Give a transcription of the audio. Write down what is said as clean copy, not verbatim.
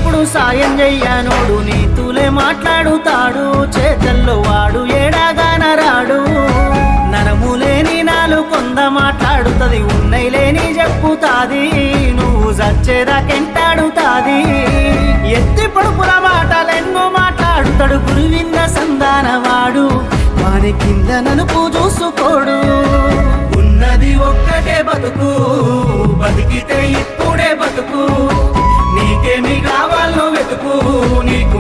ఎప్పుడు సాయం చెయ్యనోడు నీతులే మాట్లాడుతాడు, చేతల్లో వాడు ఏడాగాన రాడు. నరములేని నాలు కొంద మాట్లాడుతది, ఉన్నయి లేని చెప్పుతాది, నువ్వు చచ్చేదాకెంటాడుతాది. ఎత్తి పొడుపుల మాటలెన్నో మాట్లాడుతాడు, గురువింద సంధానవాడు, వాని కింద నలుపు చూసుకోడు. ఉన్నది ఒక్కటే బతుకు, బతికితే ఇప్పుడే బతుకు, నీకేమి కావాలో వెతుకు, నీకు